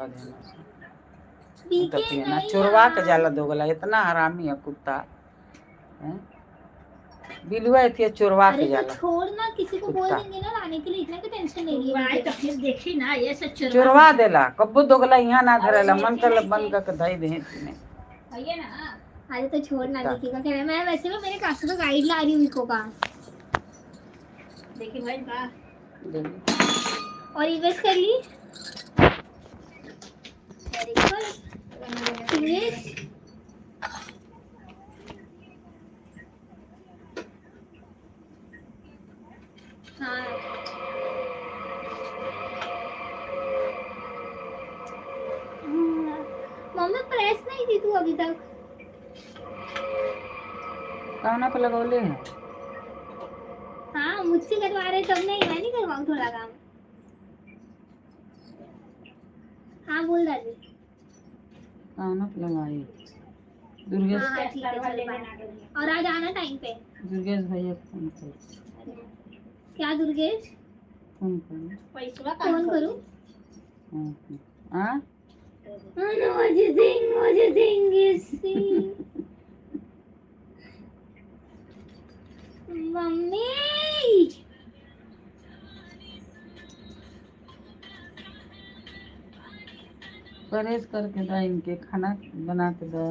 देना तो पियना चोरवा के जाला दोगला, इतना हरामी है कुत्ता है। बिलुआ थी चोरवा के जाला। छोड़ ना, किसी को बोल देंगे ना लाने के लिए, इतना की टेंशन नहीं है। तो फिर देखी ना ये सब चोरवा देला, कब्बू दोगला यहाँ ना धरेला, मन तो बन के धई दे तूने भैया ना। अरे तो छोड़ ना, देखिएगा कह रहा मैं वैसे में मेरे क्लास में गाइड ला रही हूँ इको का। देखिए भाई का और इवेस्ट कर ली। Very good English. हाँ मम्मी प्रेस नहीं की तू अभी तक? कहना पे लगौले हैं। हाँ मुझसे करवा रहे तब नहीं, मैं नहीं करवाऊँ थोड़ा काम। हाँ बोल दादी। कहना पे लगाई दुर्गेश। हाँ ठीक है, और आज आना टाइम पे। दुर्गेश भैया फोन कर। क्या दुर्गेश? फोन करो। फोन करूँ? हाँ what do you think is mummy परहेज करके दा, इनके खाना बना के दा,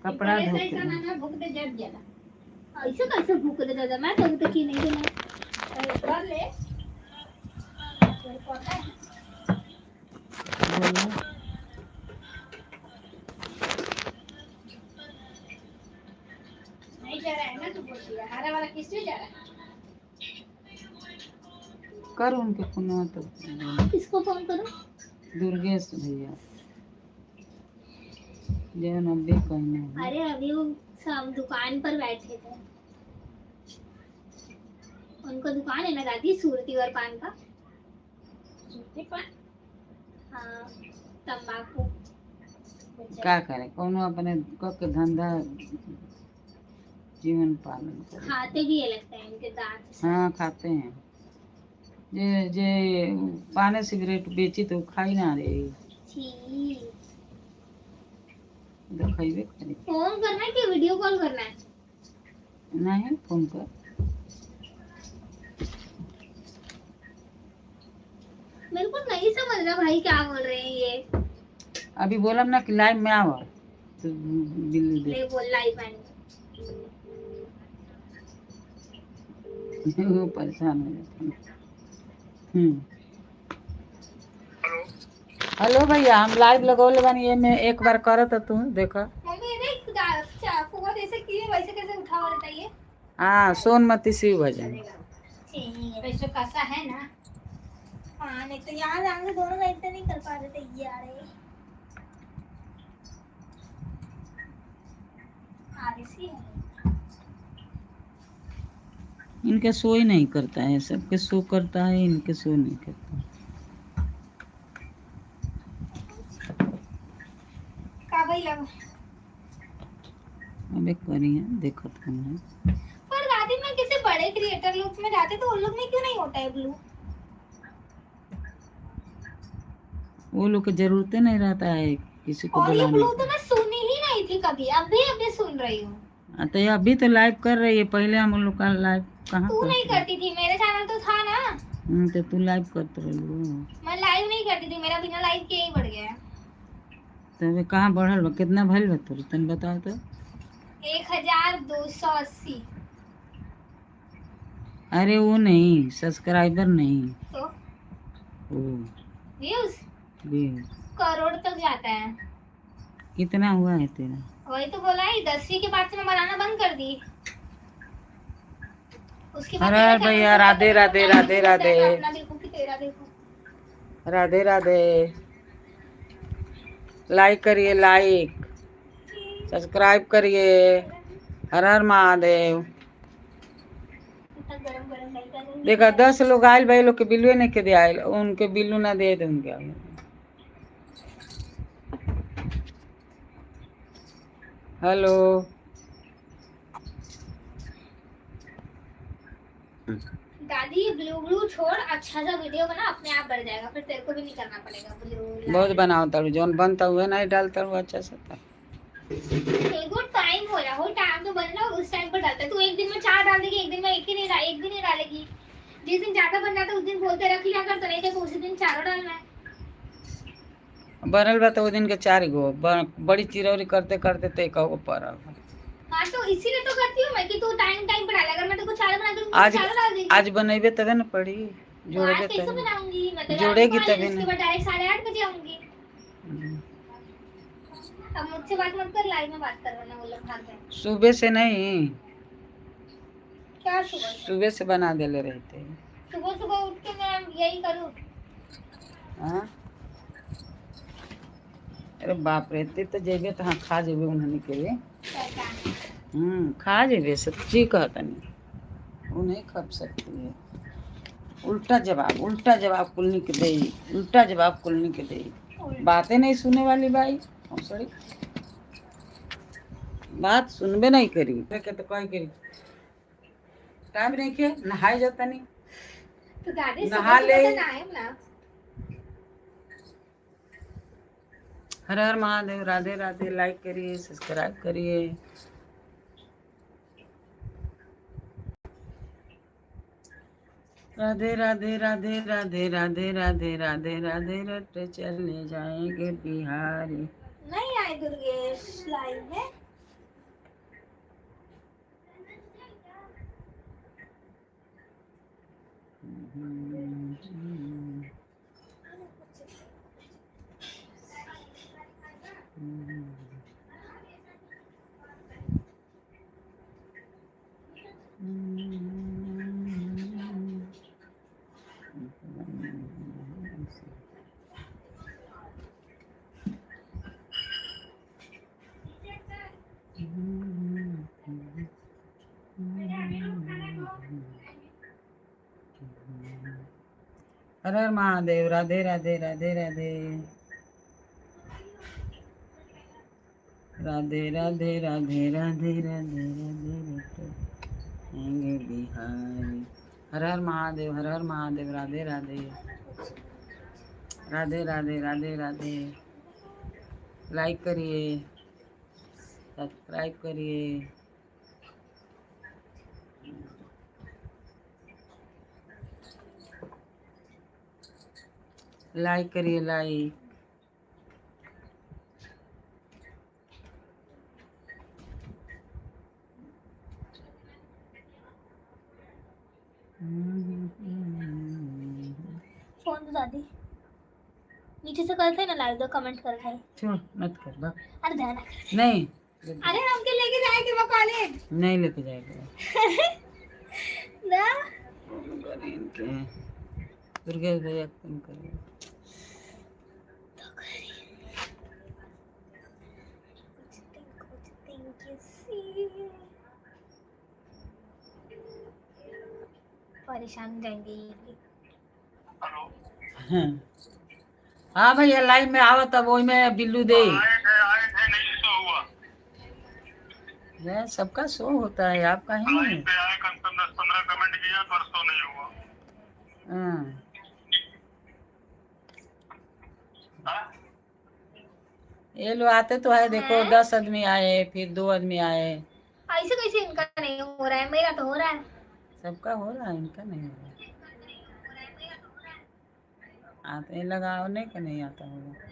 कपड़ा धो के ऐसे कैसे भूख दे दादा? मैं कभी तक ही नहीं कर ले। नहीं जा रहा है ना, तो बोल दिया हरा वाला किससे जा रहा है? कर उनके फोन तो। किसको फोन करूं? दुर्गेश भैया जैन अभी कहना है। अरे अभी वो सब दुकान पर बैठे थे, उनको दुकान है ना दादी सूरती और पान का। सूरती पान? हाँ तंबाकू। क्या करे कौन अपने के धंधा जीवन पालन करे। खाते भी है लगता है इनके दांत। हाँ खाते हैं। जे जे पाने सिगरेट बेची तो खाई ना रे। तो खाइबे करे। फोन करना है कि वीडियो कॉल करना है? नहीं फोन कर। मेरे को नहीं समझ रहा भाई क्या बोल रहे हैं ये। अभी बोलम ना कि लाइव में आओ तो बिल्लू दे। ले बोल लाइव में। वो परेशान हो जाते हैं। हेलो भैया, हम लाइव लगौले बानी, ये मैं एक बार करत तू देखा। मम्मी ने फुआ जैसे किए वैसे कैसे उठाओ बताइए। हाँ सोनमती शिव भजन। वैसे कैसा है ना। हाँ नहीं तो यार हम लोग दोनों लाइव नहीं कर पा रहे थे यार। इनके शो ही नहीं करता है, सबके शो करता है, इनके शो नहीं करता। का भाई लगा अबे करिए देखो तुमने। पर दादी मैं किसी बड़े क्रिएटर लोग में जाते तो उन लोग में क्यों नहीं होता है ब्लू? वो लोग की जरूरत नहीं रहता है किसी को बुलाने। और ये ब्लू तो का। मैं सुनी ही नहीं थी कभी, अभी सुन रही हूँ। तो अभी तो लाइव कर रही है, पहले हम लोग का लाइव कहाँ तू नहीं करती थी? मेरे चैनल तो था ना। तो तू लाइव करते रही। मैं लाइव नहीं करती थी, मेरा बिना लाइव के ही बढ़ गया है। तो अभी कहाँ बढ़ल बा, कितना भइल बा तोर तन बताओ तो। 1280। अरे वो नहीं, सब्सक्राइबर नहीं तो वो व्यूज व्यूज करोड़ तक जाता है। कितना हुआ है तेरा? वही तो बोला है, 10वीं के बाद से मैं बनाना बंद कर दी। उसके बाद अरे भैया राधे राधे राधे राधे। अपना देखो कि तेरा देखो। राधे राधे। लाइक करिए, लाइक सब्सक्राइब करिए। हर हर महादेव। देखा 10 लोग आयल भाई, लोग के बिल्लू नहीं के दे आयल, उनके बिल्लू ना दे दे उनके आयल। हेलो दादी ये ब्लू ब्लू छोड़, अच्छा सा वीडियो बना, अपने आप बढ़ जाएगा, फिर तेरे को भी नहीं करना पड़ेगा ब्लू। बहुत बनाओ तारू, जौन बनता हुआ नहीं डालता हुआ अच्छा से था। एगो टाइम हो रहा हो, टाइम तो बनना और उस टाइम पर डालता है। तू एक दिन में 4 डाल देगी, एक दिन में एक भी नहीं डालेगी। जिस दिन ज्यादा बन जाता है उस दिन बोलते रख लिया कर, तो नहीं तो उसी दिन 4 डालना है। बनल बा तो वो दिन के 4 गो बड़ी चिरौरी करते करते तो एक गो पड़ल। हाँ तो इसीलिए तो करती हूँ मैं कि तू टाइम टाइम पर डाला। अगर मैं तेरे को 4 बना दूंगी तो आज 4 डाल देगी। आज बनेबे तबे न पड़ी, तो आज जोड़ेबे कैसे तबे बनाऊंगी मैं? तो जोड़ेगी रात को तभी उसके न। बाद डायरेक्ट 8:30 बजे आऊंगी। अब मुझसे बात मत कर, लाइव में बात कर, वरना वो लोग भाग जाएंगे। सुबह से नहीं, क्या सुबह से? सुबह से बना देले रहते हैं। सुबह सुबह उठ के मैं यही करूँ? हाँ? अरे बाप रे, इतने तो जेबे तो हाँ खा जेबे उन्होंने के लिए। खा जेबे, सच्ची कहता नहीं, वो नहीं खा सकती है। उल्टा जवाब कुलनी के दे, उल्टा जवाब कुलनी के दे। बातें नहीं सुनने वाली बाई, सॉरी, बात सुनबे नहीं करी के तो कह करी टाइम नहीं के नहाए जाता नहीं तो दादी नहा सुबह ले। सुबह तो नहाए ना। हर हर महादेव, राधे राधे। लाइक करिए, सब्सक्राइब करिए। राधे राधे राधे राधे राधे राधे राधे राधे रट चले जाएंगे बिहारी। नहीं आए दुर्गेश लाइव में। हर हर महादेव, राधे राधे राधे राधे राधे राधे राधे राधे राधे राधे राधे बिहारी। हर हर महादेव, हर हर महादेव, राधे राधे राधे राधे राधे राधे। लाइक करिए, सब्सक्राइब करिए। लाइक करिए, लाइक। फोन तो दादी नीचे से करते हैं ना लाइव, तो कमेंट करते हैं। छोड़ मत कर बा। अरे ध्यान नहीं, अरे हम के लेके जाएंगे वो कॉलेज। नहीं लेके जाएगा ना दुर्गेश भैया तुम करिए। परेशान जाएंगे। हाँ भैया लाइव में आवा, तब वही में बिल्लू दे। सबका शो होता है, आपका ही नहीं। 10-15 कमेंट किया पर शो नहीं हुआ। ये लोग आते तो है, देखो 10 आदमी आए, फिर 2 आदमी आए। ऐसे कैसे इनका नहीं हो रहा है? मेरा तो हो रहा है। सबका हो रहा है, इनका नहीं हो रहा। आते लगाओ नहीं का नहीं आता होगा।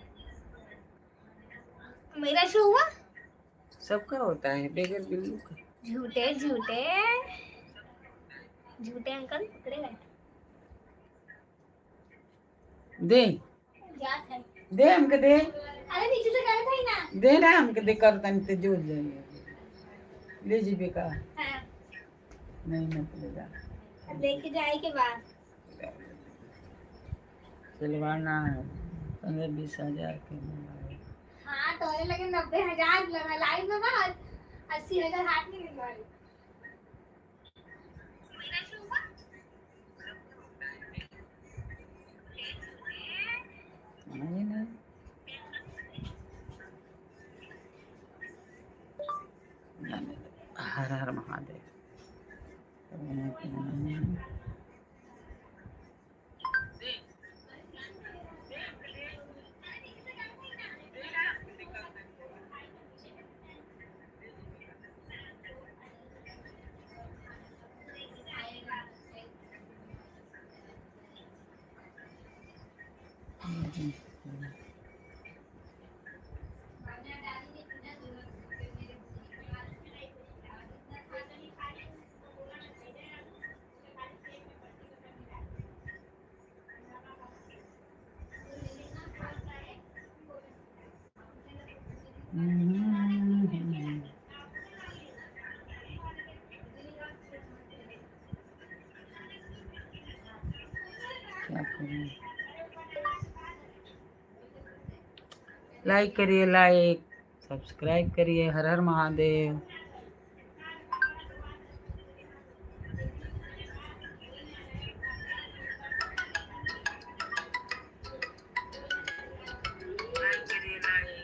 मेरा शो हुआ, सबका होता है बगैर बिल्लू का। झूठे झूठे झूठे अंकल पकड़े गए। दे दे हमके दे। अरे नीचे से करे था ही ना। दे ना हमके दे, कर तन ते जोड़ जाएंगे। ले जी बेका। हाँ। नहीं मत ले जा। लेके जाए के बाद सिलवाना है 15-20 हजार के। हाँ तो लगे 90,000 लगा लाइव में बात, 80,000 हाथ नहीं लगा रही। नहीं नहीं हर हर महादेव। क्या करूं? लाइक करिए, लाइक सब्सक्राइब करिए। हर हर महादेव। लाइक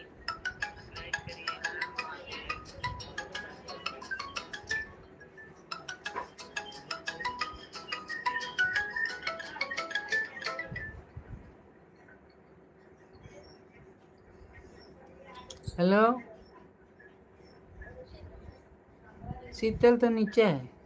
करिए, लाइक सब्सक्राइब करिए। हर हर महादेव। हेलो, शीतल तो नीचे है।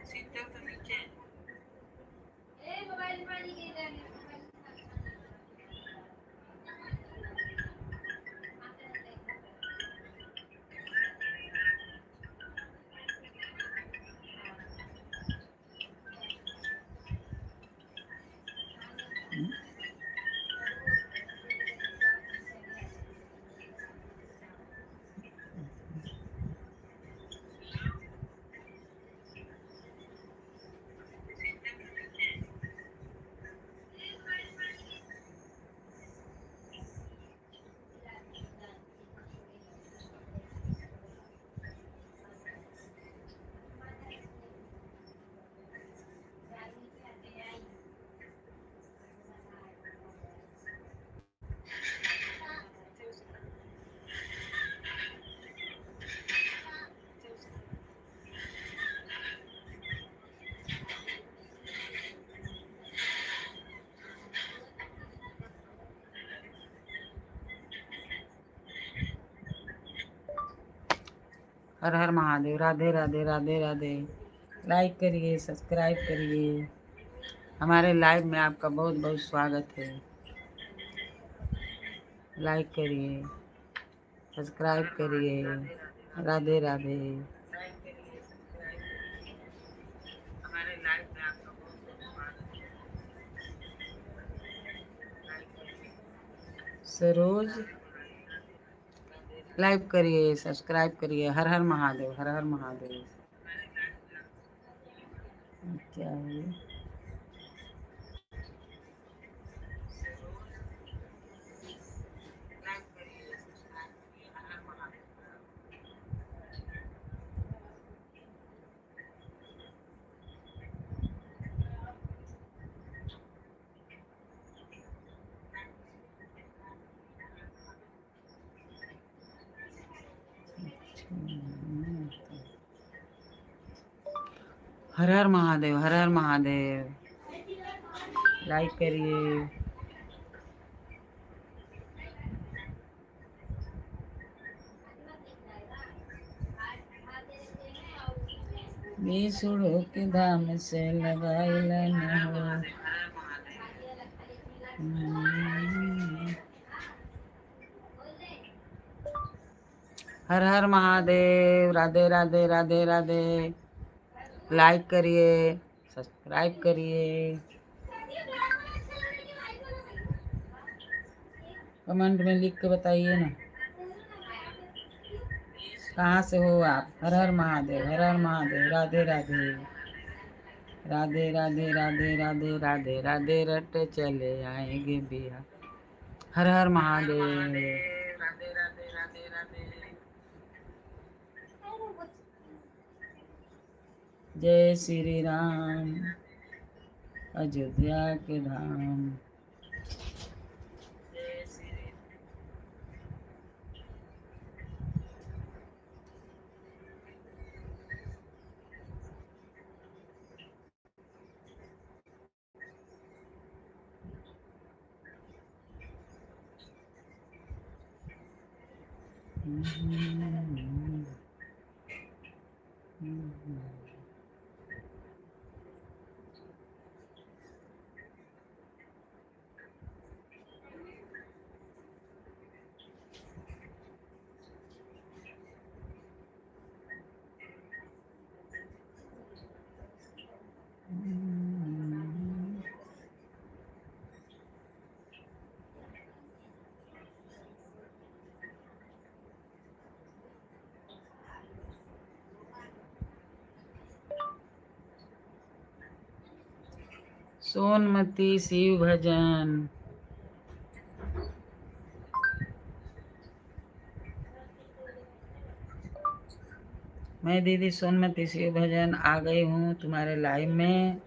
शीतल तो नीचे है। हर हर महादेव। राधे राधे, राधे राधे। लाइक करिए, सब्सक्राइब करिए। हमारे लाइव में आपका बहुत बहुत स्वागत है। लाइक करिए, सब्सक्राइब करिए। राधे राधे। हमारे लाइव में आपका बहुत बहुत स्वागत है। सरोज, लाइक करिए, सब्सक्राइब करिए। हर हर महादेव, हर हर महादेव। क्या है? हर हर महादेव, हर हर महादेव। लाइक करिए। विष्णु के धाम से लगाइला न हो। हर हर महादेव। राधे राधे, राधे राधे। लाइक करिए, सब्सक्राइब करिए। कमेंट में लिख के बताइए ना, कहाँ से हो आप। हर हर महादेव, हर हर महादेव। राधे राधे, राधे राधे, राधे राधे, राधे राधे। रट चले आएंगे बिहार। हर हर महादेव। राधे राधे, राधे राधे। जय श्री राम, अयोध्या के धाम। जय श्री सोनमती शिव भजन। मैं दीदी सोनमती शिव भजन आ गई हूँ तुम्हारे लाइव में।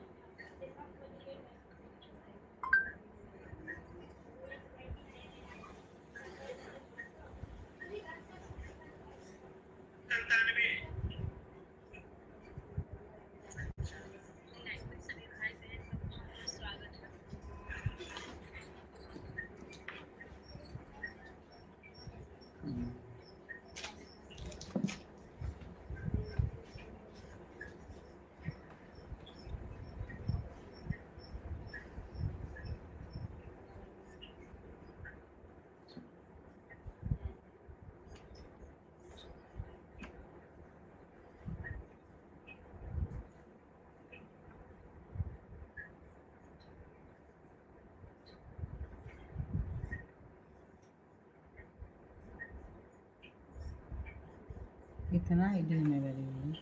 इतना इडली में भरी हुई।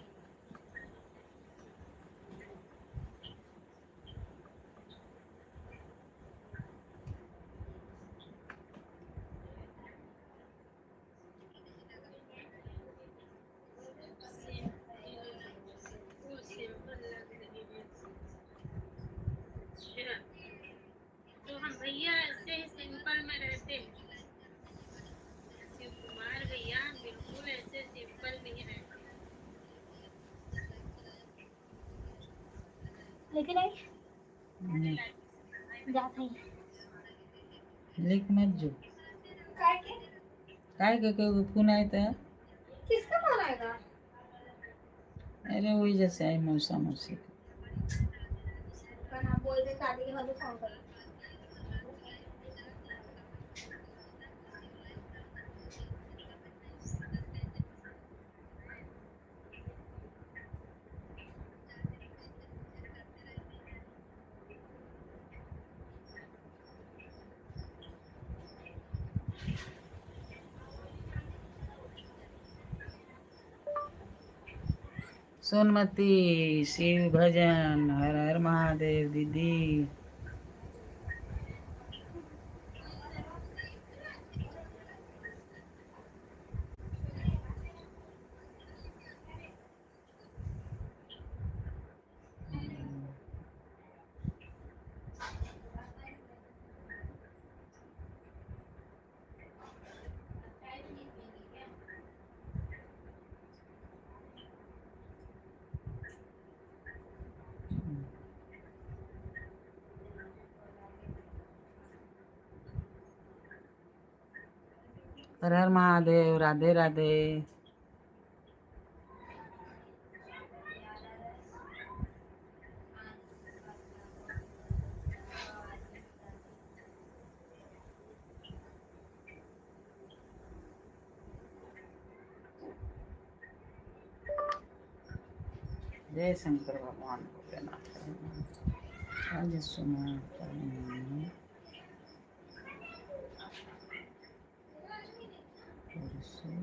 तो हम भैया ऐसे ही सिंपल में रहते हैं। शिव कुमार भैया बिल्कुल ऐसे सिंपल में ही रहते हैं। लेकिन आई जात है लिख मत जो काय के काय के फोन आए था। किसका फोन आएगा? अरे वही जैसे आई मौसा मौसी का। पर आप बोल दे दादी के वाले फोन कर। सोनमती शिव भजन हर हर महादेव दीदी। हर हर महादेव। राधे राधे। जय शंकर भगवान भोलेनाथ। आज सुना परसों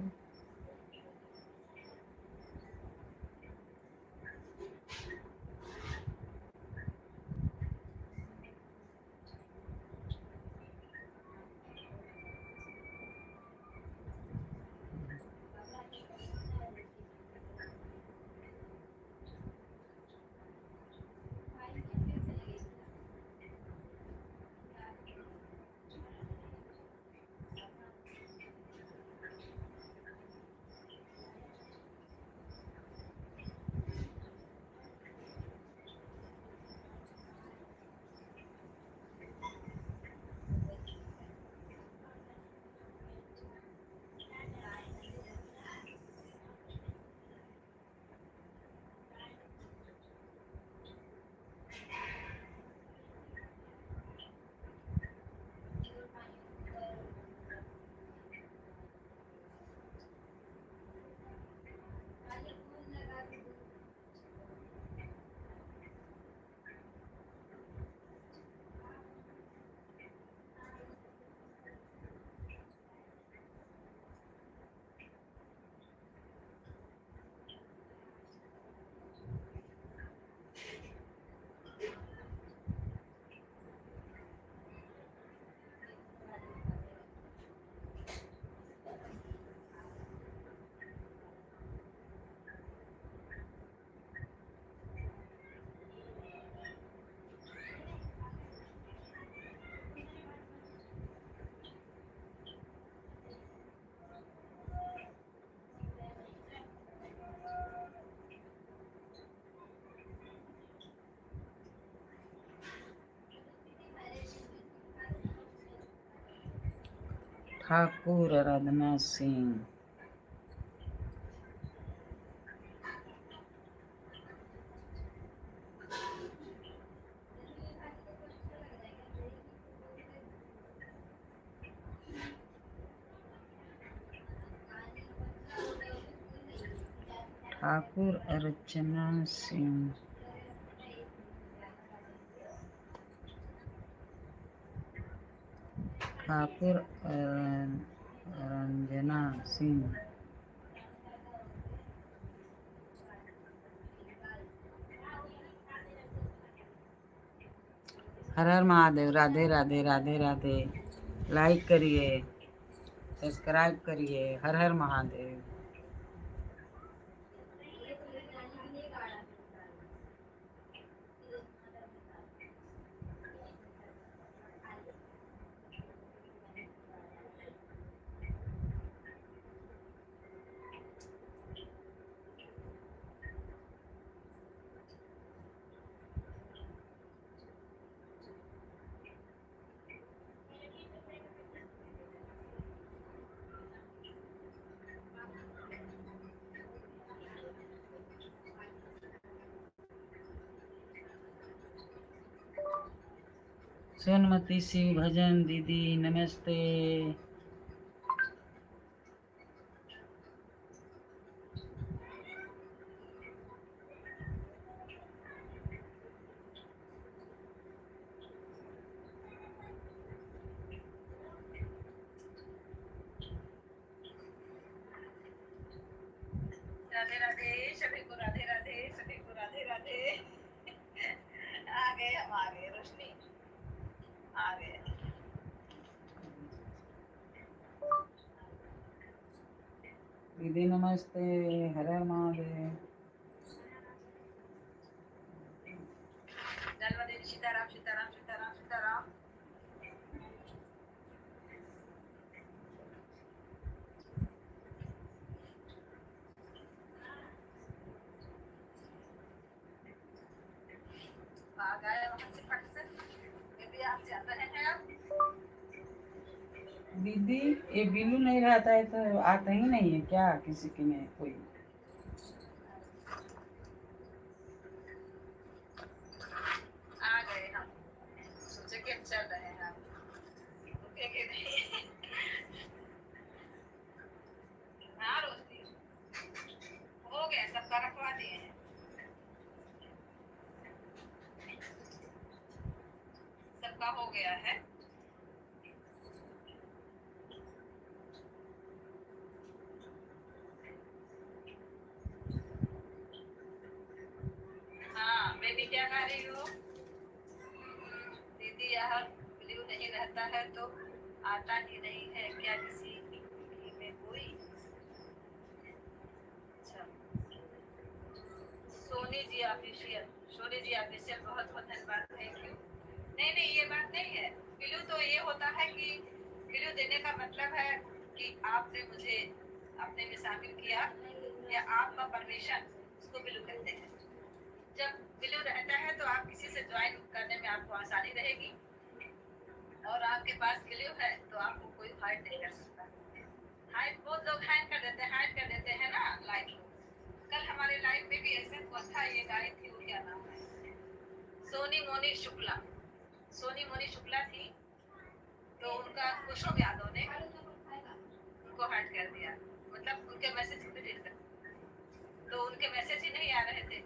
ठाकुर आराधना सिंह, ठाकुर अर्चना सिंह, ठाकुर रंजना सिंह, हर हर महादेव। राधे राधे राधे राधे। लाइक करिए, सब्सक्राइब करिए। हर हर महादेव। सोनमती शिव भजन दीदी नमस्ते। राधे राधे सभी को, राधे राधे सभी को, राधे राधे। आ गए, हम आ गए, रोशनी आ गए। दीदी नमस्ते। हर हर महादेव। जन्मदिन सीताराम सीताराम सीताराम सीताराम। आ गए वहां से फट से। दीदी आप चल रहे हैं अब? दीदी ये बिल्लू नहीं रहता है तो आता ही नहीं है क्या किसी के में कोई? आ गए हम, सोचे कि चल रहे हैं हम, रुकेंगे नहीं। हाँ रोशनी हो गया, सबका रखवा दिए हैं, सबका हो गया है। हाँ बेबी क्या खा रही हो? दीदी यहाँ ब्लू नहीं रहता है तो आता ही नहीं है क्या किसी की में कोई? अच्छा, सोनी जी ऑफिशियल, सोनी जी ऑफिशियल बहुत बहुत धन्यवाद, थैंक यू। नहीं नहीं ये बात नहीं है, ब्लू तो ये होता है कि ब्लू देने का मतलब है कि आपने मुझे अपने में शामिल किया या आपका परमिशन, उसको ब्लू कहते हैं। जब ब्लू रहता है तो आप किसी से ज्वाइन करने में आपको आसानी रहेगी, और आपके पास ब्लू है तो आपको कोई हाइड नहीं कर सकता। हाइड बहुत लोग हाइड कर देते हैं ना लाइफ को। कल हमारे लाइफ में भी ऐसा हुआ था, ये गाय थी, वो क्या नाम है, सोनी मोनी शुक्ला, सोनी मोनी शुक्ला थी, तो उनका कुशोम यादव ने उनको हाइड कर दिया, मतलब उनके मैसेज को डिलीट कर, तो उनके मैसेज ही नहीं आ रहे थे,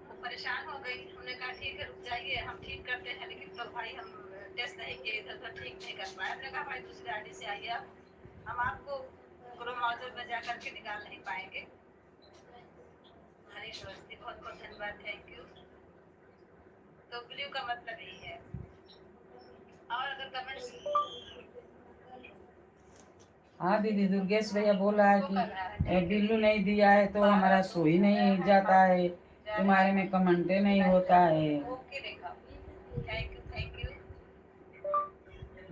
वो परेशान हो गई। उन्होंने कहा ठीक है रुक जाइए, हम ठीक करते हैं, लेकिन तो भाई हम टेस्ट नहीं किए, इधर उधर ठीक नहीं कर पाए। हमने कहा भाई दूसरी आईडी से आइए, आप हम आपको क्रोम ब्राउज़र में जा करके निकाल नहीं पाएंगे। हरीश अवस्थी बहुत बहुत धन्यवाद, थैंक यू। तो ब्लू का मतलब यही है। और अगर कमेंट्स हाँ दीदी, दुर्गेश भैया बोला है कि बिल्लू नहीं दिया है तो हमारा सो ही नहीं जाता है, तुम्हारे में कमेंटे नहीं होता है। ओके देखा, thank you thank you.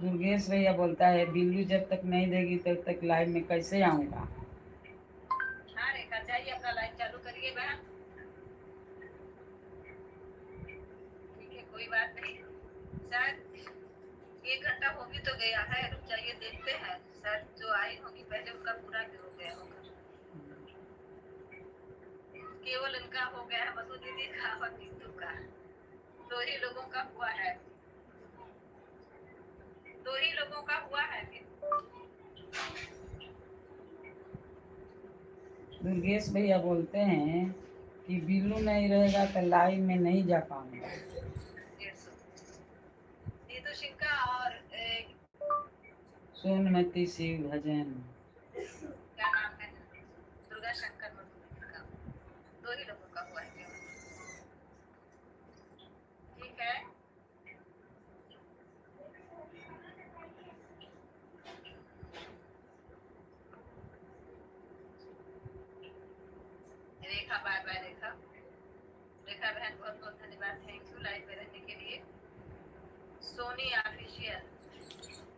Durgesh भैया बोलता है बिल्लू जब तक नहीं देगी तब तक लाइव में कैसे आऊँगा। हाँ रेखा, चाहिए अपना लाइव चालू करिए बहन, ठीक है कोई बात नहीं। शायद 1 घंटा हो भी तो गया है, रुक जाइए देखते हैं, शायद जो आई होगी पहले उनका पूरा भी हो गया होगा। केवल इनका हो गया है, मधु दीदी का और नीतू का, 2 ही लोगों का हुआ है, 2 ही लोगों का हुआ है अभी। दुर्गेश भैया बोलते हैं कि बिल्लू नहीं रहेगा तो लाइव में नहीं जा पाऊंगा। 150 नीतू सिंह का और सोनमती शिव भजन। क्या नाम है, दुर्गा शंकर मधु दीदी का, 2 ही लोगों का हुआ है केवल। ठीक है, रेखा बाय बाय। रेखा रेखा बहन बहुत बहुत धन्यवाद, थैंक यू लाइव में रहने के लिए। सोनी ऑफिशियल,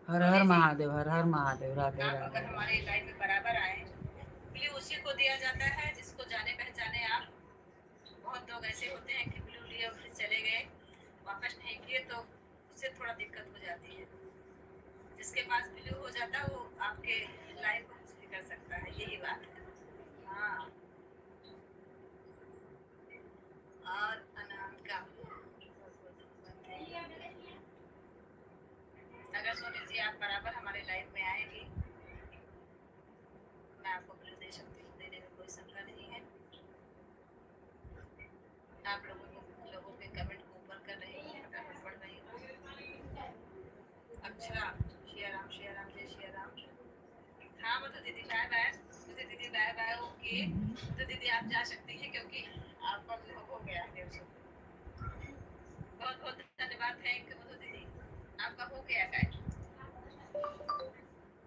हर हर महादेव, हर हर महादेव। राधे आप राधे अगर हमारे लाइव में बराबर आए, ब्लू उसी को दिया जाता है जिसको जाने पहचाने आप। बहुत लोग ऐसे होते हैं कि ब्लू लिए और फिर चले गए, वापस नहीं किए, तो उससे थोड़ा दिक्कत हो जाती है। जिसके पास ब्लू हो जाता है वो आपके लाइव को कुछ भी कर सकता है, यही बात है। हाँ, और अनामिका, अगर सोनी जी आप बराबर हमारे लाइव में आएंगी, मैं आपको ब्लू दे सकती हूँ, देने में कोई शंका नहीं है। आप लोगों के कमेंट को ऊपर कर रही हूँ, फटाफट पढ़ रही हूँ। अक्षरा, श्री राम जय श्री राम। हाँ मधु दीदी बाय बाय, मधु दीदी बाय बाय। ओके मधु दीदी आप जा सकती हैं क्योंकि आपका भी हो गया है 150। बहुत बहुत धन्यवाद, थैंक यू मधु दीदी, आपका हो गया टाइम।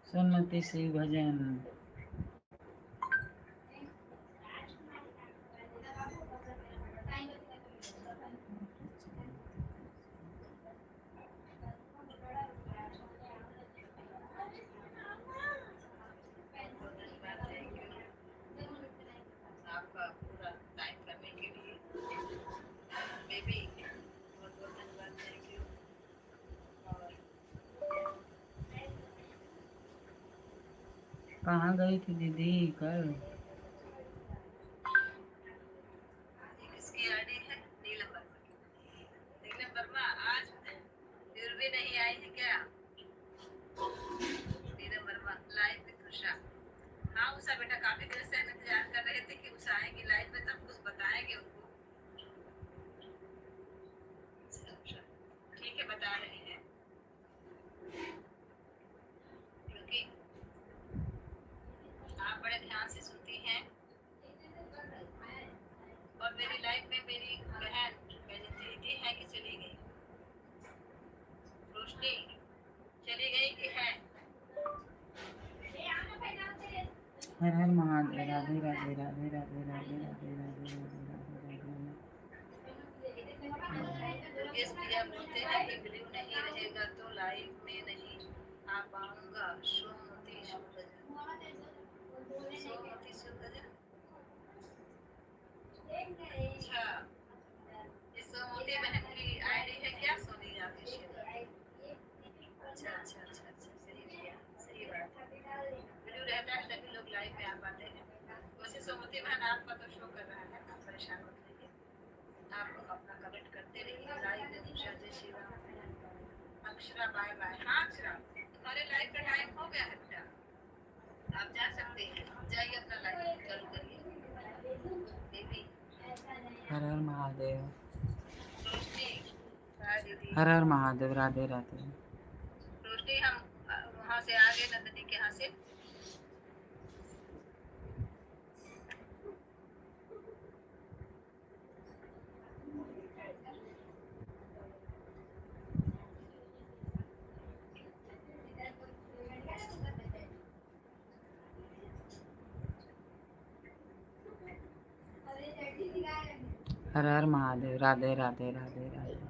सोनमती शिव भजन। बहुत धन्यवाद, थैंक यू आपका पूरा टाइम करने के लिए। बेबी बहुत बहुत धन्यवाद, थैंक यू। और कहाँ गई थी दीदी कल? किसकी आईडी है? नीलम वर्मा। नीलम वर्मा आज फिर भी नहीं आई है क्या? Neelam Verma live with Usha. हाँ उषा बेटा, काफी देर से हम इंतजार कर रहे थे कि उषा आएगी लाइव में, तब कुछ बताएंगे उनको। ठीक है, बता रहे हैं क्योंकि आप बड़े ध्यान से सुनती हैं, और मेरी लाइफ में मेरी बहन मेरी दीदी है कि चली गई? रोशनी चली गई कि है? हर हर महादेव। राधे राधे राधे राधे राधे राधे राधे राधे दुर्गेश भैया बोलते हैं कि ब्लू नहीं रहेगा तो लाइव में नहीं आ पाऊंगा। सोमवती सुगजा। अच्छा, इस सोमवती बहन की आईडी है क्या? सोनी ऑफिशियल। अच्छा अच्छा अच्छा अच्छा, सही किया, सही बात है। ब्लू रहता है तभी लोग लाइव में आ पाते हैं। वैसे सोमवती बहन आपका तो शो कर रहा है, आप परेशान मत होइए, आप अपना कमेंट करते रहिए लाइव में। उषा जय श्री राम। Akshara bye bye. हाँ अक्षरा, तुम्हारे लाइव का टाइम हो गया है बेटा, आप जा सकते हैं, जाइए अपना लाइव चालू करिए। बेबी हर हर महादेव। रोशनी बाय दीदी। हर हर महादेव। राधे राधे। रोशनी हम वहाँ से आ गए नंदिनी के यहाँ से। हर हर महादेव। राधे राधे राधे राधे।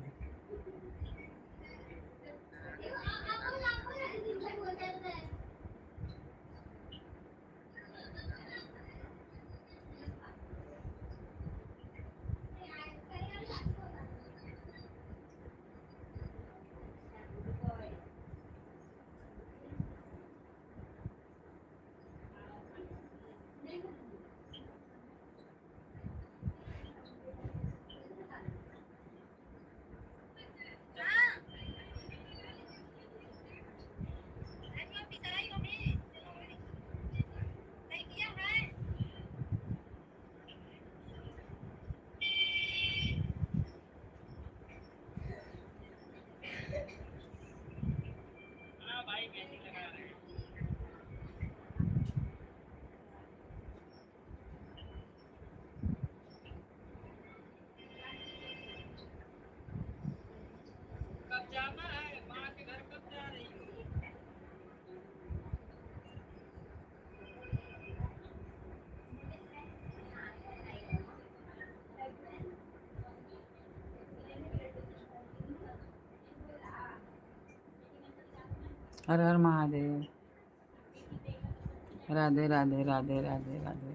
जाना है माँ के घर कब जा रही हो? हर हर महादेव। राधे राधे राधे राधे राधे।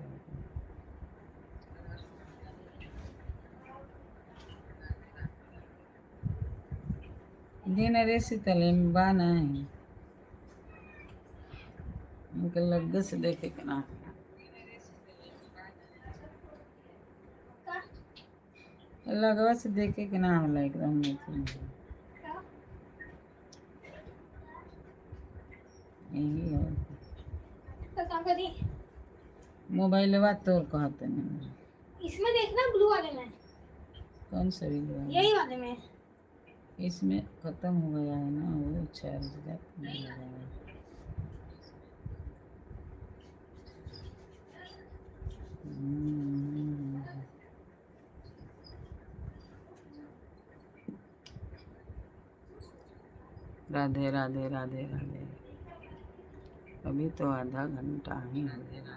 दिन रे शीतल बाना है उनके लग्गे से देखे के ना लगवा से देखे के ना होला एकदम नहीं यही है तो क्या करी? मोबाइल बात तो कहते नहीं इसमें देखना ब्लू वाले में, कौन सा वीडियो है? यही वाले में। इसमें खत्म हो गया है ना वो चार्ज नहीं हो रहा है। राधे राधे राधे राधे। अभी तो आधा घंटा ही हो गया।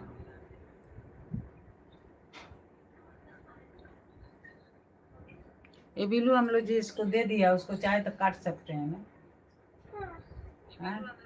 ये बिल्लू हम लोग जिसको दे दिया उसको चाहे तो काट सकते हैं ना? हाँ?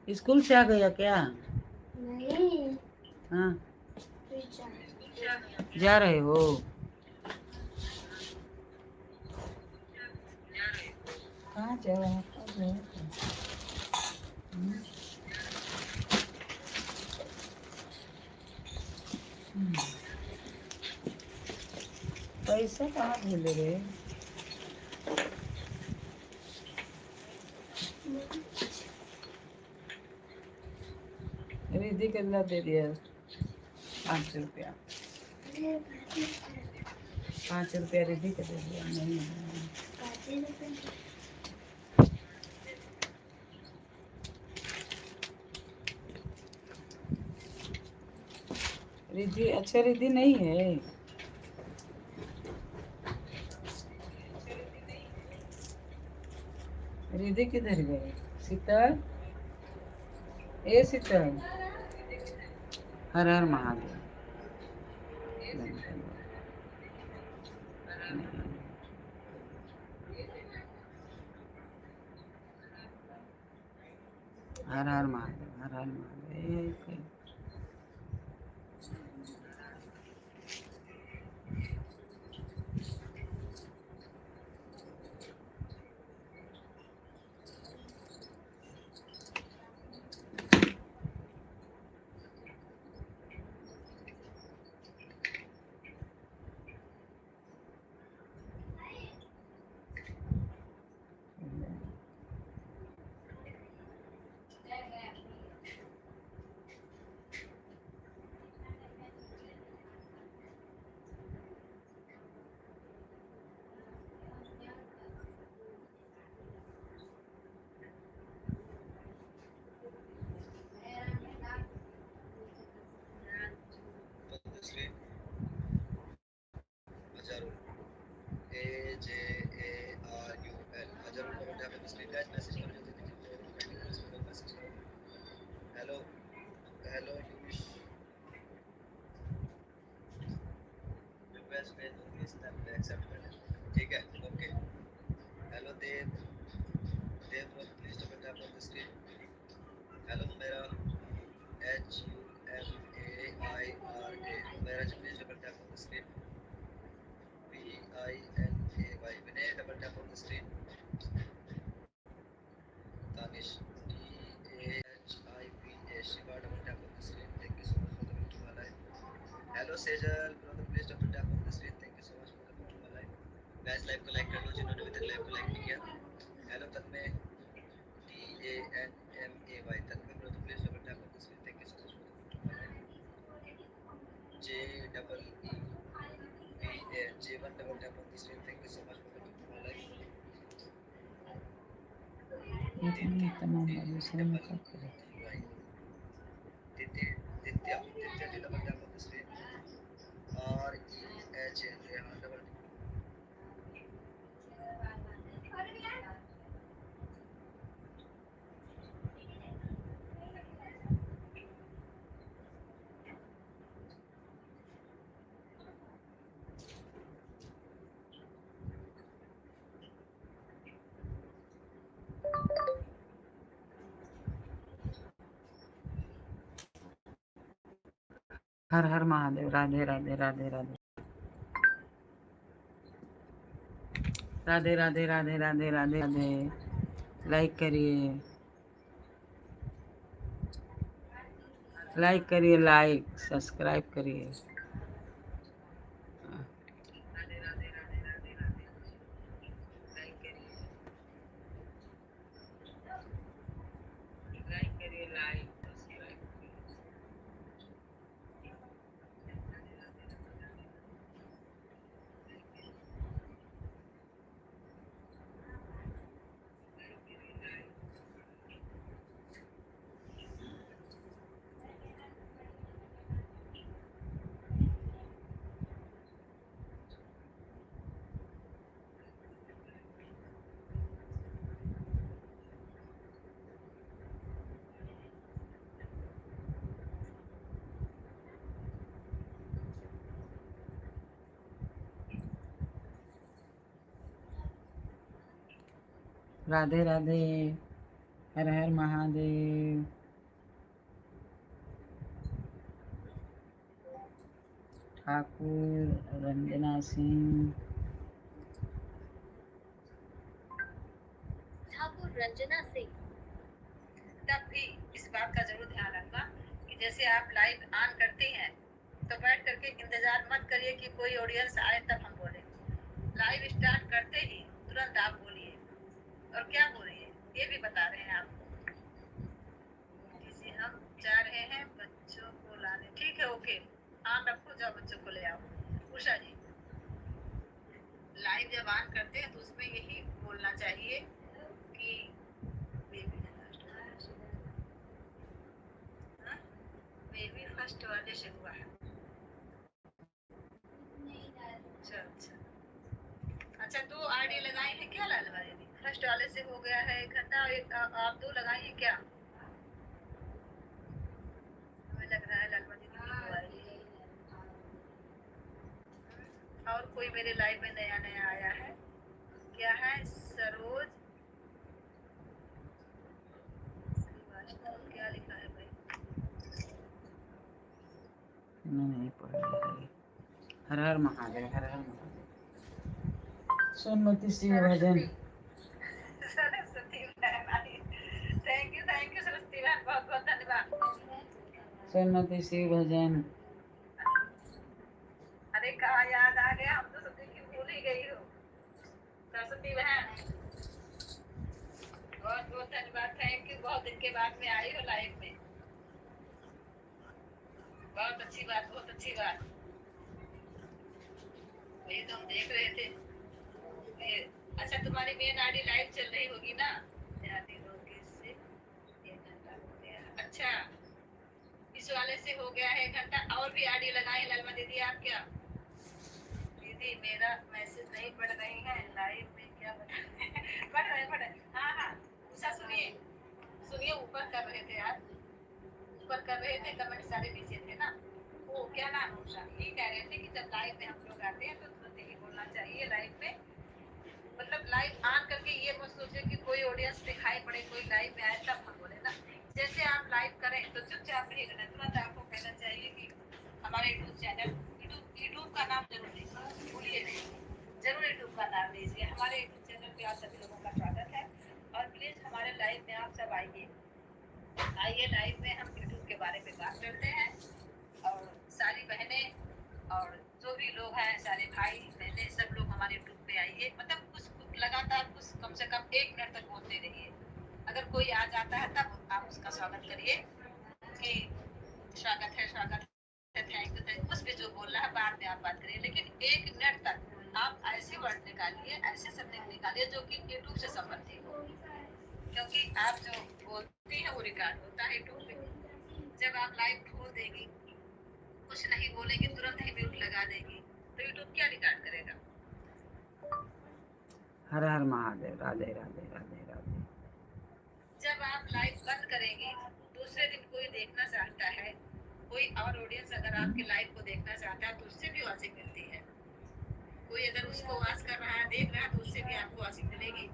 स्कूल से आ गया क्या? नहीं, हाँ जा रहे हो? कहाँ जा रहे हो? पैसा कहाँ भूले रे? रिद्धि कितना दे दिया? 5 रुपया। 5 रुपया रिद्धि का दे दिया। नहीं रिद्धि अच्छा रिद्धि नहीं है। रिद्धि किधर गए? शीतल ए शीतल हर हर महादेव। हर हर महादेव हर हर महादेव। ठीक है okay. Hello Dev Dev please double tap on the screen. Hello मेरा HUMAIRA मेरा please double tap on the screen. VINAY Vinay double tap on the screen. Tanish TAHIPA Shiva double tap on the screen. Thank you so much for the beautiful life. Hello Sejal brother please double tap on the screen. Thank you so much for the beautiful life. Guys live को like कर लो जिन्होंने अभी तक live को like नहीं किया। Hello Tanmay ANMAY. Tanvi bro, please double tap on the screen. Thank you so much for the J1 double tap on the screen. Thank you so much for coming to my life. ये तो नहीं तमाम दूसरे में क्या करे। Ditya double tap on the screen. REHN double her her Mahadev. Radhe Radhe Radhe Radhe Radhe Radhe Radhe Radhe Radhe Radhe. Like करिए, like करिए, लाइक सब्सक्राइब करिए। राधे राधे, हर हर महादेव। ठाकुर रंजना सिंह, ठाकुर रंजना सिंह। तब भी इस बात का जरूर ध्यान रखना कि जैसे आप लाइव ऑन करते हैं तो बैठ करके इंतजार मत करिए कि कोई ऑडियंस आए तब हम बोले। लाइव स्टार्ट करते ही तुरंत आप बोलिए। और क्या बोलिए ये भी बता रहे हैं आपको। जैसे हम जा रहे हैं बच्चों को लाने। ठीक है, ओके, ऑन रखो, जाओ बच्चों को ले आओ। उषा जी, लाइव जब ऑन करते हैं तो उसमें यही बोलना चाहिए कि बेबी फर्स्ट वाले से हुआ है। अच्छा, 2 आईडी लगाई है क्या लाल वाले ने? फर्स्ट वाले से हो गया है 1 घंटा, आप 2 लगाई है क्या? हमें लग रहा है लाल वाले की 2 आईडी। और कोई मेरे लाइव में नया नया आया है क्या? है सरोज श्रीवास्तव। क्या लिखा है भाई? नहीं पढ़ रही। हर हर महादेव, हर हर महादेव। सोनमती सिंह भजन। सरस्वती बहन, थैंक यू सरस्वती बहन, बहुत बहुत धन्यवाद। सोनमती सिंह भजन। अरे कहाँ याद आ गया, हम तो सोचे कि भूल ही गई हो। सरस्वती बहन बहुत बहुत धन्यवाद, थैंक यू। बहुत दिन के बाद में आई हो लाइव में, बहुत अच्छी बात, बहुत अच्छी बात। वही तो हम देख रहे थे। ये अच्छा, तुम्हारी मेन आईडी लाइव चल रही होगी ना? से 1 घंटा हो गया। अच्छा, इस वाले से हो गया है 1 घंटा। और भी आईडी लगाई ललमा दीदी आप क्या? दीदी मेरा मैसेज नहीं पढ़ रही है लाइव में, क्या बताएं? पढ़ रहे। हाँ, उषा सुनिए, ऊपर कर रहे थे यार, ऊपर कर रहे थे, कमेंट सारे नीचे थे ना। वो क्या नाम है उषा, ये कह रहे थे कि जब लाइव में हम लोग आते हैं तो तुरंत ही बोलना चाहिए लाइव में। मतलब लाइव ऑन करके ये मत सोचे कि कोई ऑडियंस दिखाई पड़े, कोई लाइव में आए तब हम बोले ना। जैसे आप लाइव करें तो चुपचाप रहिएगा ना, तुरंत आपको कहना चाहिए कि हमारे यूट्यूब चैनल, यूट्यूब का नाम जरूर लीजिए, भूलिए नहीं, जरूर यूट्यूब का नाम लीजिए। हमारे यूट्यूब चैनल पे आप सभी लोगों का स्वागत है। और प्लीज हमारे लाइव में आप सब आइए लाइव में हम यूट्यूब के बारे में बात करते हैं। और सारी बहनें और जो भी लोग हैं, सारे भाई बहनें, सब लोग हमारे यूट्यूब पे आइए। मतलब कुछ लगातार कुछ कम से कम 1 मिनट तक बोलते रहिए। अगर कोई आ जाता है तब आप उसका स्वागत करिए कि स्वागत है थैंक यू उस पे जो बोल रहा है बाद में आप बात करिए, लेकिन 1 मिनट तक आप ऐसे वर्ड निकालिए, ऐसे शब्द निकालिए जो कि यूट्यूब से संबंधित हो, क्योंकि आप जो बोलती हैं वो रिकॉर्ड होता है यूट्यूब पे। जब आप लाइव खोल देगी, कुछ नहीं बोलेगी, तुरंत ही म्यूट लगा देगी, तो यूट्यूब क्या रिकॉर्ड करेगा? हर हर महादेव। राधे राधे राधे राधे। जब आप लाइव बंद करेंगी, दूसरे दिन कोई देखना चाहता है, कोई और ऑडियंस अगर आपके लाइव को देखना चाहता है तो उससे भी वाचिंग मिलती है। कोई अगर उसको वॉच कर रहा है, देख रहा है, तो उससे भी आपको वाचिंग मिलेगी।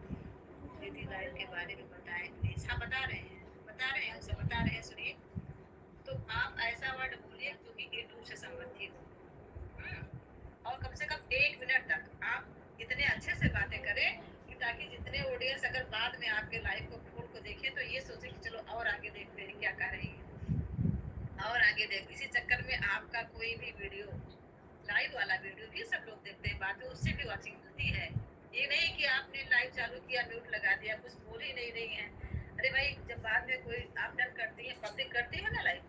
दीदी लाइव के बारे में बताएं प्लीज। हाँ बता रहे हैं उसे बता रहे हैं, सुनिए। तो आप ऐसा वर्ड बोलिए जो कि यूट्यूब से संबंधित हो, और कम से कम 1 मिनट तक आप इतने अच्छे से बातें करें कि ताकि जितने ऑडियंस अगर बाद में आपके लाइव को खोल को देखे तो ये सोचे कि चलो और आगे देखते हैं क्या कर रही है, और आगे देख। इसी चक्कर में आपका कोई भी वीडियो, लाइव वाला वीडियो भी सब लोग देखते हैं, बातें उससे भी वाचिंग मिलती है। ये नहीं कि आपने लाइव चालू किया, म्यूट लगा दिया, कुछ बोल ही नहीं रही है। अरे भाई, जब बाद में कोई आप डन करती है, पब्लिक करती है ना लाइव,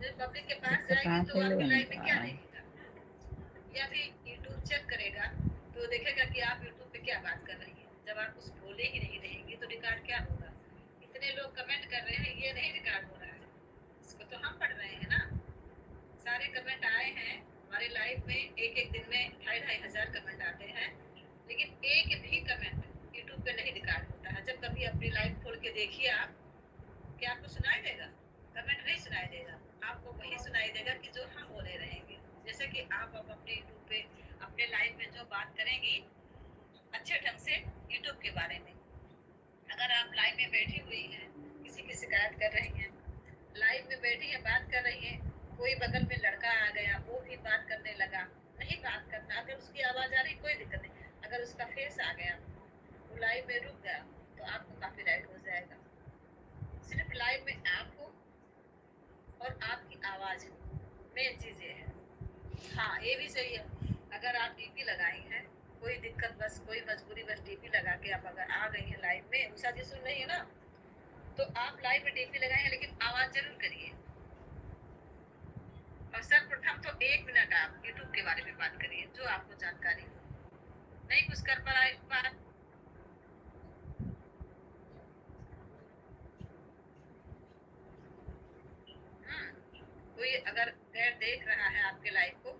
जब पब्लिक के पास जाएगी तो आपके लाइव में क्या देखेगा, या फिर यूट्यूब चेक करेगा तो देखेगा कि आप यूट्यूब पे क्या बात कर रही है। जब आप कुछ बोले ही नहीं रहेंगे तो रिकॉर्ड क्या होगा? इतने लोग कमेंट कर रहे हैं, ये नहीं रिकॉर्ड हो रहा है, इसको तो हम पढ़ रहे हैं ना। सारे कमेंट आए हैं हमारे लाइव में, एक दिन में 2,500 हजार कमेंट आते हैं, लेकिन एक भी कमेंट यूट्यूब पे नहीं रिकॉर्ड होता है। जब कभी अपनी लाइव खोल के देखिए आप, क्या आपको सुनाई देगा? कमेंट नहीं सुनाई देगा, आपको वही सुनाई देगा कि जो हम बोले रहेंगे। जैसे कि आप अब अपने यूट्यूब पे अपने लाइव में जो बात करेंगी अच्छे ढंग से यूट्यूब के बारे में, अगर आप लाइव में बैठी हुई हैं, किसी की शिकायत कर रही हैं, लाइव में बैठी है, बात कर रही है, कोई बगल में लड़का आ गया, वो भी बात करने लगा, नहीं बात करना, अगर उसकी आवाज आ रही कोई दिक्कत नहीं, अगर उसका फेस आ गया, वो लाइव में रुक गया तो आपको कॉपीराइट हो जाएगा। सिर्फ लाइव में आप हो और आपकी आवाज हो, मेन चीज ये है। हाँ ये भी सही है, अगर आप डीपी लगाई हैं, कोई दिक्कत बस कोई मजबूरी बस डीपी लगा के आप अगर आ गई हैं लाइव में, उषा जी सुन रही है ना, तो आप लाइव में डीपी लगाए हैं, लेकिन आवाज जरूर करिए। और सर्वप्रथम तो 1 मिनट आप यूट्यूब के बारे में बात करिए जो आपको जानकारी हो। नहीं कुछ कर पाए बात, कोई अगर गैर देख रहा है आपके लाइव को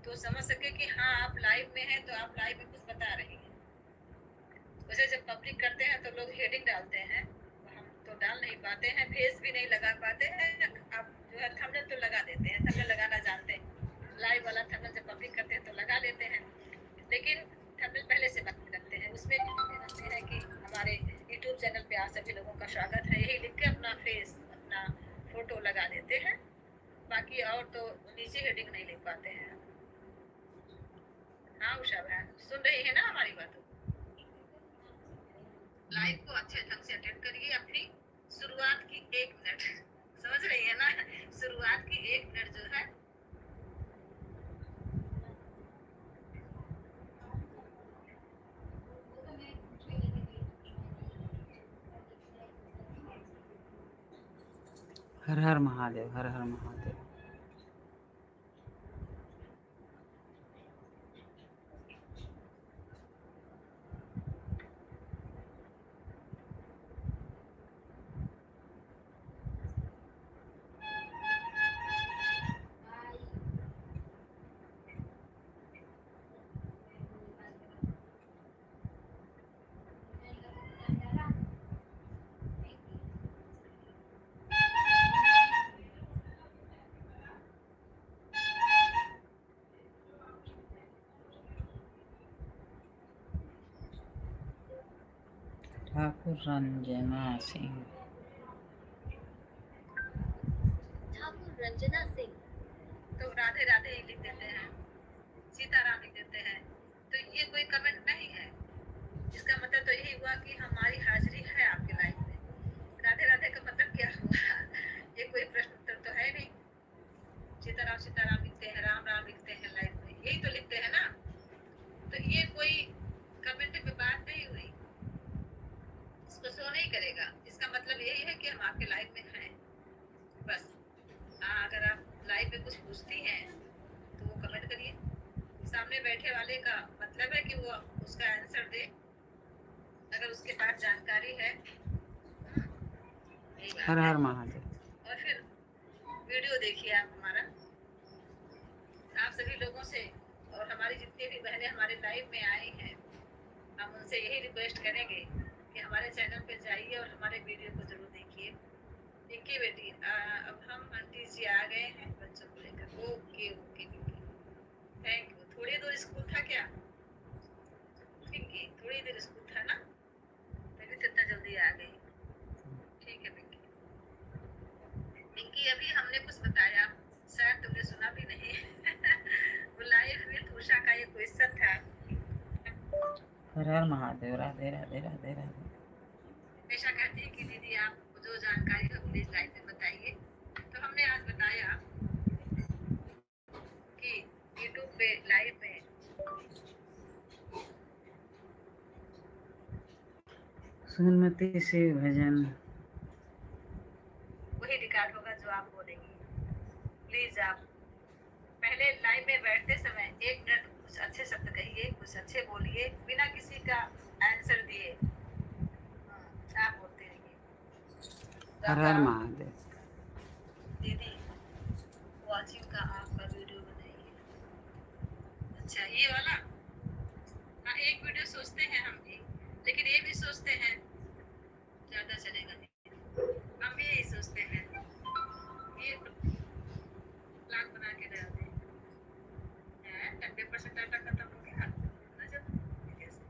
तो समझ सके कि हाँ आप लाइव में हैं, तो आप लाइव में कुछ बता रही हैं। वैसे जब पब्लिक करते हैं तो लोग हेडिंग डालते हैं, हम तो डाल नहीं पाते हैं, फेस भी नहीं लगा पाते हैं। आप जो है थंबनेल तो लगा देते हैं, थंबनेल लगाना जानते हैं, लाइव वाला थंबनेल जब पब्लिक करते हैं तो लगा लेते हैं, लेकिन थंबनेल पहले से बना रखते हैं, उसमें रखते हैं कि हमारे यूट्यूब चैनल पे आप सभी लोगों का स्वागत है, यही लिख के अपना फेस अपना फोटो लगा देते हैं। बाकी और तो नीचे हेडिंग नहीं लिख पाते हैं। हाँ उषा बहन सुन रही है ना हमारी बात? लाइव को अच्छे ढंग से अटेंड करिए। अपनी शुरुआत की 1 मिनट समझ रही है ना, शुरुआत की 1 मिनट जो है हर हर महादेव। हर हर महादेव। ठाकुर रंजना सिंह। तो राधे राधे ही लिख देते हैं, सीताराम लिख देते हैं, तो ये कोई कमेंट नहीं है। इसका मतलब तो यही हुआ कि हमारी हाजिरी है आपके लाइफ में। राधे राधे का मतलब क्या हुआ? ये कोई प्रश्न उत्तर तो है नहीं। सीताराम सीताराम लिखते हैं, राम राम लिखते हैं लाइफ में, यही तो लिखते हैं ना, तो ये कोई कमेंट पे बात नहीं हुई, इसको शो नहीं करेगा। इसका कुछ पूछती हैं तो वो कमेंट करिए। सामने बैठे वाले का मतलब है कि वो उसका आंसर दे, अगर उसके पास जानकारी है। यही बात हर है। हर महादेव। और फिर वीडियो देखिए आप हमारा। आप सभी लोगों से और हमारी जितनी भी बहनें हमारे लाइव में आई हैं, हम उनसे यही रिक्वेस्ट करेंगे कि हमारे चैनल पे जाइए और हमारे वीडियो को जरूर देखिए। पिंकी बेटी, अब हम आंटी जी आ गए हैं बच्चों को लेकर। Okay okay Pinky, thank you. थोड़ी दूर स्कूल था क्या पिंकी? थोड़ी देर स्कूल था ना, तभी तो इतना जल्दी आ गई। ठीक है पिंकी। पिंकी अभी हमने कुछ बताया, शायद तुमने सुना भी नहीं। वो लाइव विद उषा का ये क्वेश्चन था। हर हर महादेव। राधे राधे राधे राधे। हमेशा कहती है कि दीदी आप जो जानकारी हो प्लीज लाइव में बताइए। तो हमने आज बताया कि यूट्यूब पे लाइव में सुनमति से भजन। वही रिकॉर्ड होगा जो आप बोलेंगे। प्लीज आप पहले लाइव में बैठते समय 1 मिनट कुछ अच्छे शब्द कहिए, कुछ अच्छे बोलिए, बिना किसी का आंसर दिए। आप बोलते रहिए। हर हर महादेव। दीदी वाचिंग का आपका वीडियो बनाइए। अच्छा ये वाला, हाँ एक वीडियो सोचते हैं हम भी, लेकिन ये भी सोचते हैं ज्यादा चलेगा नहीं। हम भी यही सोचते हैं ये ब्लॉग बना के डाल दें। 90% डाटा खत्म हो गया। गजब, कैसे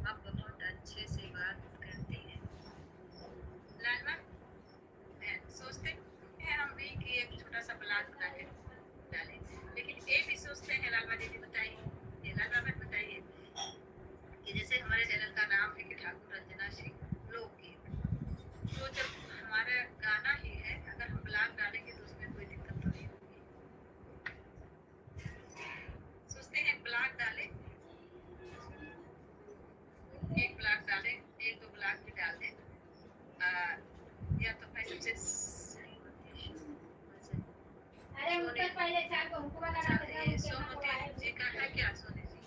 आप बहुत अच्छे से बात करती हैं लालमा। सोचते हैं हम भी कि एक छोटा सा ब्लॉग बना के डालें, लेकिन ये भी सोचते हैं लालमा दीदी बताइए, ये लालमा बहन बताइए कि जैसे हमारे चैनल का नाम है कि ठाकुर रंजना सिंह लोकगीत, तो जब हमारा गाना ही है, अगर हम ब्लॉग डालेंगे तो उसमें कोई दिक्कत तो नहीं होगी। सोचते हैं ब्लॉग डालें, एक ब्लॉग डालें, 1-2 ब्लॉग भी डाल दें, या तो भाई सबसे सही अरे ऊपर पहले चार को हमको वाला अच्छा, रख दे। ये सोमवती जी का है क्या सोनी जी?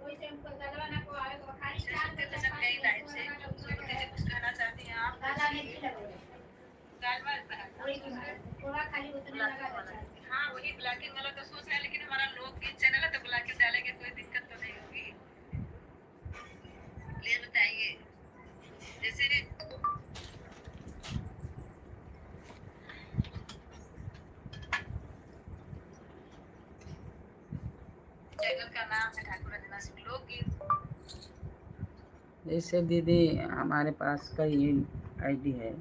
कोई से हमको गलवाना को आवे को खाली अच्छा, चार सुनते तो सब कई लाइव से। सोमवती जी कुछ कहना चाहती हैं आप? दादा ने की लगे गालवाल पर है। थोड़ी थोड़ा खाली उतने लगा अच्छा। हाँ वही ब्लॉगिंग वाला तो सोच रहे हैं, लेकिन हमारा लोकगीत चैनल है तो ब्लॉगिंग डालेंगे कोई दिक्कत तो नहीं होगी। प्लीज बताइए। जैसे चैनल का नाम है ठाकुर रंजना सिंह लोकगीत। जैसे दीदी हमारे पास कई आईडी है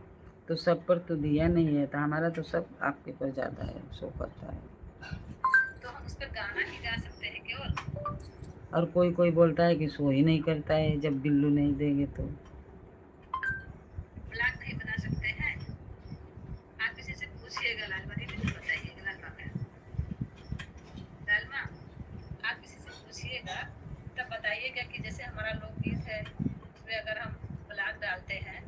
तो सब पर तो दिया नहीं है, तो हमारा तो सब आपके पर ज़्यादा है, शो करता है। तो हम उस पर गाना ही गा सकते हैं केवल। और कोई कोई बोलता है कि शो ही नहीं करता है जब बिल्लू नहीं देंगे तो। ब्लॉग नहीं बना सकते हैं। आप किसी से पूछिएगा, लालमा दीदी को बताइएगा। लालमा मैम, लालमा आप किसी से पूछिएगा तब बताइएगा कि जैसे हमारा लोकगीत है उसमें अगर हम ब्लॉग डालते हैं,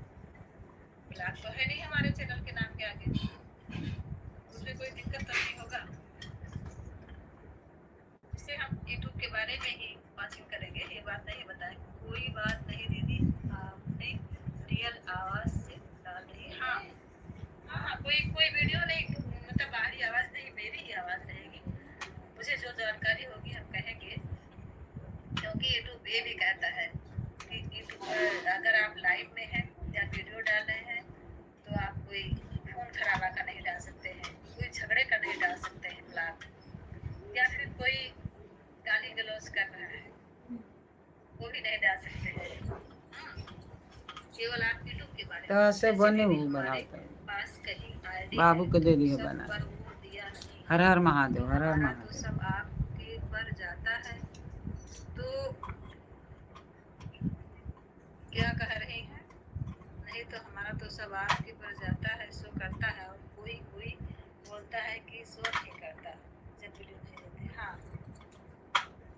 ब्लॉग तो है नहीं हमारे चैनल के नाम के आगे, उसमें कोई दिक्कत तो नहीं होगा। जिससे हम यूट्यूब के बारे में ही वाचिंग करेंगे, ये बात नहीं बताएं। कोई बात नहीं दीदी, आपने रियल आवाज से डाल रही। हाँ हाँ, कोई वीडियो नहीं, मतलब बाहरी आवाज नहीं, मेरी ही आवाज रहेगी। मुझे जो जानकारी होगी हम कहेंगे, क्योंकि यूट्यूब ये भी कहता है कि यूट्यूब अगर आप लाइव में हैं या वीडियो डाल रहे हैं तो आप कोई खून खराबा का नहीं डाल सकते हैं, कोई झगड़े का नहीं डाल सकते हैं ब्लॉग, या फिर कोई गाली गलौज कर रहा है वो भी नहीं डाल सकते हैं। केवल आप यूट्यूब के बारे में। तो ऐसे बने हुए बनाते हैं। पास कहीं आईडी बाबू को दे दिए सब बना। पर वो दिया नहीं। हर हर महादेव। हर हर हमारा तो महादेव। सब आपके पर जाता है। तो क्या कह रहे हैं? नहीं तो हमारा तो सब आपके पर जाता है, शो करता है, और कोई कोई बोलता है कि शो नहीं करता जब वीडियो नहीं देते। हाँ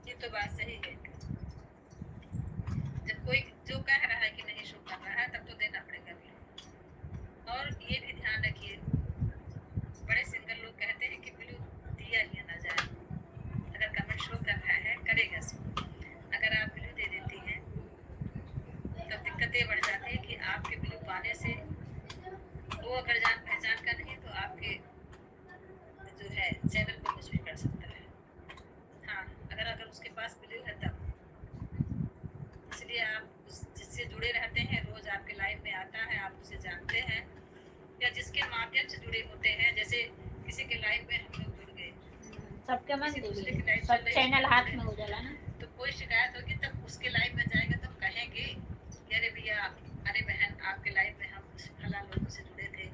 ये तो बात सही है। जब कोई जो कह रहा है कि नहीं शो कर रहा है तब तो देना पड़ेगा वीडियो। और ये भी ध्यान रखिए, बड़े सिंगर लोग कह चैनल पे कुछ भी कर सकता है। हाँ, अगर उसके पास ब्लू है तब। इसलिए आप जिससे जुड़े रहते हैं, रोज आपके लाइफ में आता है, आप उसे जानते हैं, या जिसके माध्यम से जुड़े होते हैं, जैसे किसी के लाइफ में हम लोग जुड़ गए, सबके मन किसी दूसरे दिली की लाइफ सब में चैनल हाथ में जुड़े, हो जाला ना। तो कोई शिकायत होगी तब उसके लाइफ में जाएगा तो हम कहेंगे कि अरे भैया, अरे बहन, आपके लाइफ में हम फला लोगों से जुड़े थे,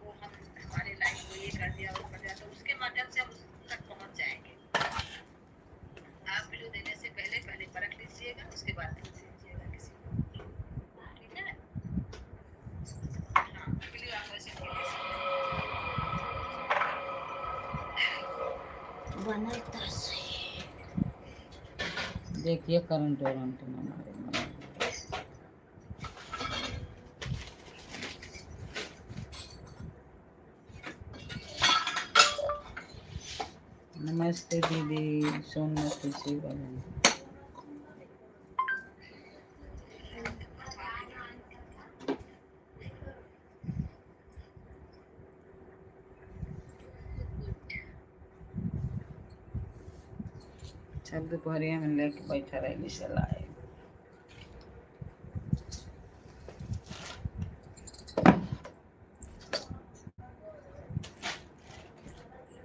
वो हमारे लाइफ को ये कर दिया, वो कर दिया, तो उसके माध्यम से हम उस तक पहुंच जाएंगे। आप ब्लू देने से पहले परख लीजिएगा, उसके बाद ब्लू दीजिएगा किसी को, ठीक है? हाँ, ब्लू आप वैसे नहीं दे सकते। बनता सही। देखिए करंट वरंट ना मारे। नमस्ते दीदी, सोमनाथ से बहन। सब दोपहरिया में लेके बैठा रही से लाए।